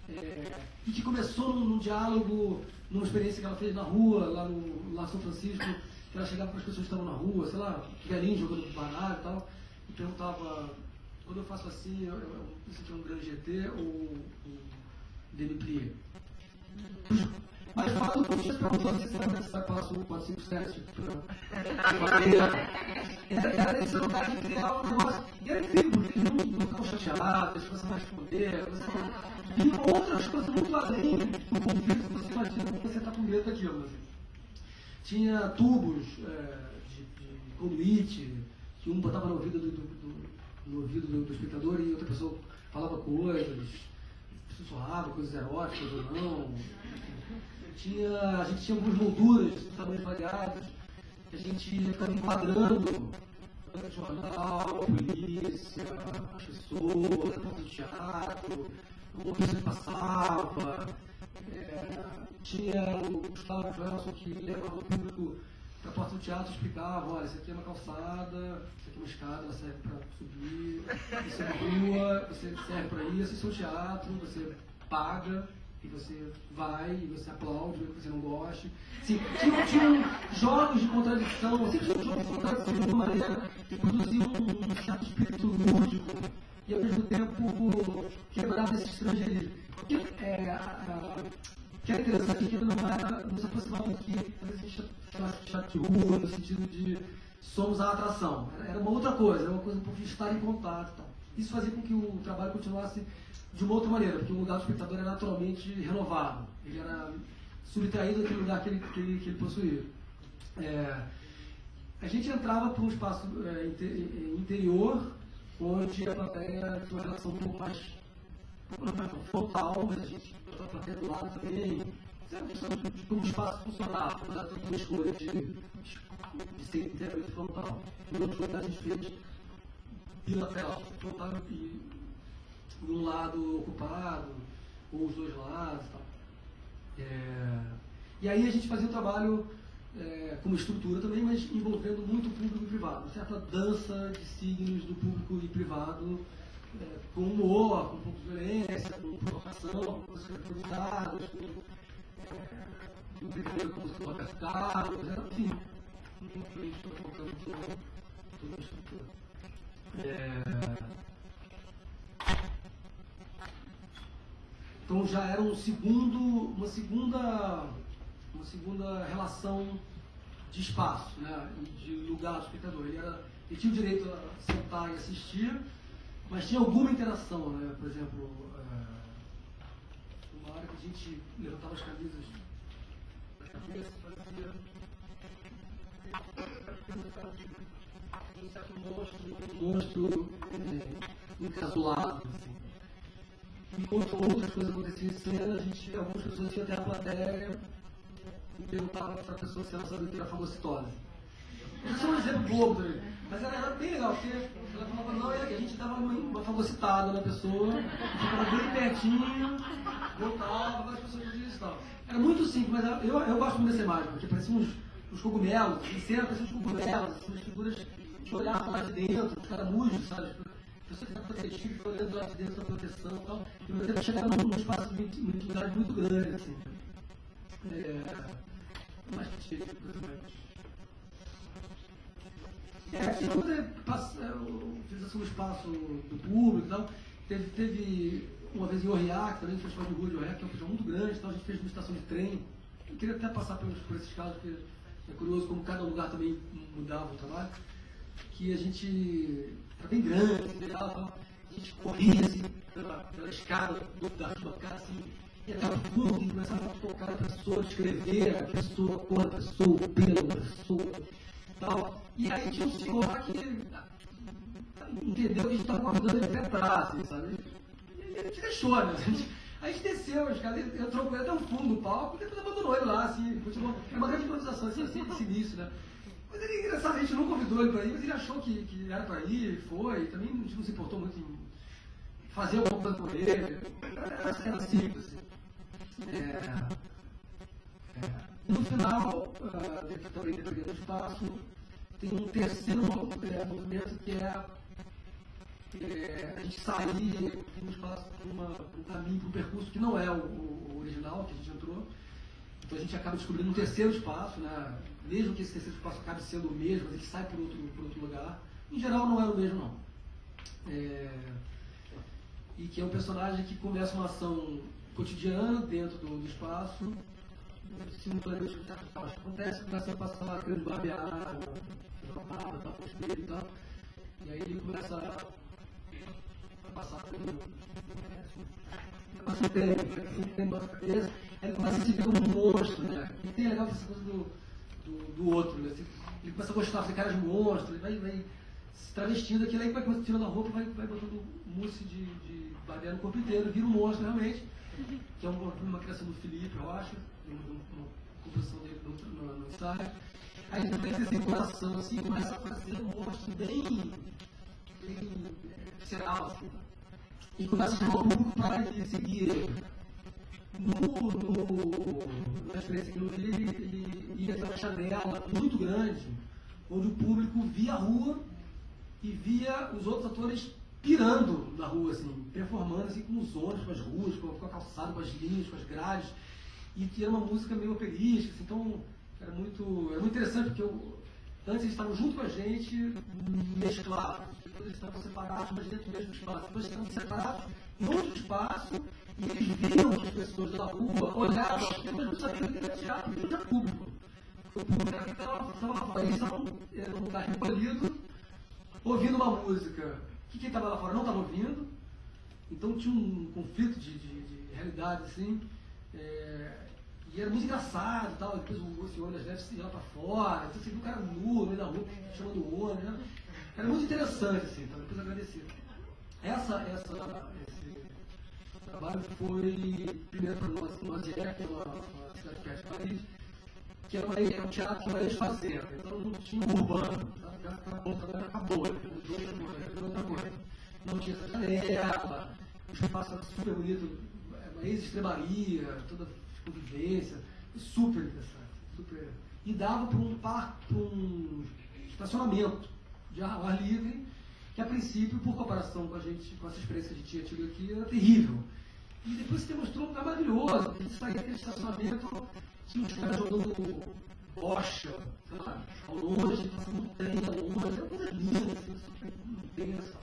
e que começou num diálogo, numa experiência que ela fez na rua, lá em São Francisco, que ela chegava para as pessoas que estavam na rua, sei lá, velhinho jogando baralho e tal, e perguntava, quando eu faço assim, isso aqui é um grande GT ou um demi-plié? Mas o fato que eu perguntou se você vai passar o 457 era esse lugar de criar um negócio. E era incrível, porque eles não estavam chateados, as pessoas responder, e outras coisas muito além do conflito que você imagina quando você está com medo daquilo. Assim. Tinha tubos de conduíte, que um botava no ouvido do espectador e outra pessoa falava coisas, sussurrava coisas eróticas ou não. A gente tinha algumas molduras de tamanhos variados, que a gente ficava enquadrando jornal, a polícia, as pessoas, a porta do teatro, o que passava. Tinha o Gustavo Joelson que levava o público para a porta do teatro e explicava, olha, isso aqui é uma calçada, isso aqui é uma escada, ela serve para subir, isso é uma rua, você serve para isso é um teatro, você paga. E você vai, e você aplaude, mesmo que você não goste. Sim, tinham jogos de contradição, tinha jogos de contradição de uma maneira que produziam um certo espírito lúdico e ao mesmo tempo quebrava esse estrangeirismo. Que é interessante que não se aproximava aqui, às vezes a gente chama de teatro de rua, no sentido de somos a atração. Era uma outra coisa, era uma coisa um pouco de estar em contato e tal. Isso fazia com que o trabalho continuasse de uma outra maneira, porque o lugar do espectador era naturalmente renovado, ele era subtraído daquele lugar que ele possuía. A gente entrava para um espaço interior, onde a plateia tinha uma relação um pouco mais frontal, mas a gente botava a plateia do lado também, de como o espaço funcionava, apesar de uma escolha de ser inteiramente frontal. Em outros lugares a gente fez bilateral, frontal e de um lado ocupado, ou os dois lados. Tal. E aí a gente fazia um trabalho com uma estrutura também, mas envolvendo muito o público e privado. Uma certa dança de signos do público e privado, com humor, com um pouco de violência, com provocação, com música improvisada, com música orquestral, enfim. Enfim, toda a estrutura. Então já era uma segunda relação de espaço, né, e de lugar do espectador. Ele tinha o direito a sentar e assistir, mas tinha alguma interação, né? Por exemplo, uma hora que a gente levantava as camisas da cabeça, fazia um certo monstro encasulado, assim. Enquanto outras coisas aconteciam em cena, algumas pessoas iam até a plateia e perguntavam para a pessoa se ela sabia o que era fagocitose. Isso é um exemplo bobo também, mas era bem legal, porque ela falava, não, a gente dava uma fagocitada na pessoa, ficava bem pertinho, voltava, as pessoas diziam isso e tal. Era muito simples, mas eu gosto muito dessa imagem, porque pareciam uns cogumelos, em cena pareciam uns cogumelos, assim, umas figuras que olhavam lá de dentro, os caramujos, sabe? Pessoas que estavam protegidas, olhando lá de dentro da proteção e tal, e ao mesmo tempo chegaram num espaço muito grande, assim. Mais que utilização do espaço do público e tal. Teve uma vez em Aurillac, também, festival de rua de Aurillac, que é um festival muito grande, então a gente fez uma estação de trem. Eu queria até passar por esses casos, porque é curioso como cada lugar também mudava o trabalho. Que a gente era bem grande, a gente corria assim, pela escada da arquibancada, assim, e acaba tudo, e começava a tocar a pessoa, escrever a pessoa, a cor da pessoa, o pelo da pessoa e tal. E aí tinha um senhor lá que entendeu que a gente estava mandando ele para trás, assim, sabe? E a gente deixou, né? A gente desceu, os caras entrou com ele até o fundo do palco e depois abandonou ele lá, assim, continuou. É uma grande improvisação, assim, esse início, né? Mas ele, engraçado, a gente não convidou ele para ir, mas ele achou que era para ir, foi, também a gente não se importou muito em fazer alguma coisa por ele. Era simples, assim. No final, também dentro do espaço, tem um terceiro movimento que é a gente sair um espaço para um caminho, para um percurso que não é o original que a gente entrou. Então a gente acaba descobrindo um terceiro espaço, né? Mesmo que esse terceiro espaço acabe sendo o mesmo, mas a gente sai por outro lugar. Em geral não era o mesmo, não. E que é um personagem que começa uma ação cotidiana dentro do espaço, simultaneamente o que acontece, começa a passar aquele barbear, e tal. E aí ele começa a passar por tem uma cabeça, ele começa a se ver um monstro, né? E tem legal essa coisa do outro, né? Ele começa a gostar de cara de monstro, ele vai se travestindo aquilo, aí vai tirando a roupa, vai botando mousse de barbear no corpo inteiro, vira um monstro realmente, que é uma criação do Felipe, eu acho, uma composição dele no ensaio. Aí a gente tem essa circulação assim, começa a fazer um monstro bem visceral, assim. E começa a chamar o público para ele seguir ele. Na experiência que eu vi, ele ia ter uma janela muito grande, onde o público via a rua e via os outros atores pirando na rua, assim, performando assim, com os ônibus, com as ruas, com a calçada, com as linhas, com as grades. E que era uma música meio operística, assim, então era muito interessante, porque antes eles estavam junto com a gente, mesclados, depois eles estavam separados, mas dentro do mesmo espaço, depois eles estavam separados em outro espaço, e eles viam as pessoas da rua, olhavam, mas não sabiam que era teatro, não tinha público. O público estava era um lugar recolhido, ouvindo uma música que quem estava lá fora não estava ouvindo, então tinha um conflito de realidade, assim. E era muito engraçado e tal, depois o senhor das neves se ia para fora, então você viu o cara nu no meio da rua, chamando o ônibus, né? Era muito interessante, assim, então depois agradecer. Esse trabalho foi, primeiro para nós, que é uma cidade perto de Paris, que é um teatro que vai desfazendo, então não tinha um urbano, acabou, outra coisa. Não tinha essa janela, o espaço era super bonito, uma ex-estrebaria, toda convivência, super interessante. Super. E dava para um estacionamento de ar livre, que a princípio, por comparação com essa experiência que a gente tinha tido aqui, era terrível. E depois se demonstrou um lugar maravilhoso, a gente saía daquele estacionamento, tinha uns caras jogando bocha, sabe? Ao longe, passando montanha ao longe, era uma coisa linda, assim, super intensa.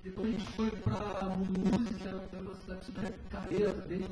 Depois a gente foi para Mulhouse, que era uma cidade super carreira, bem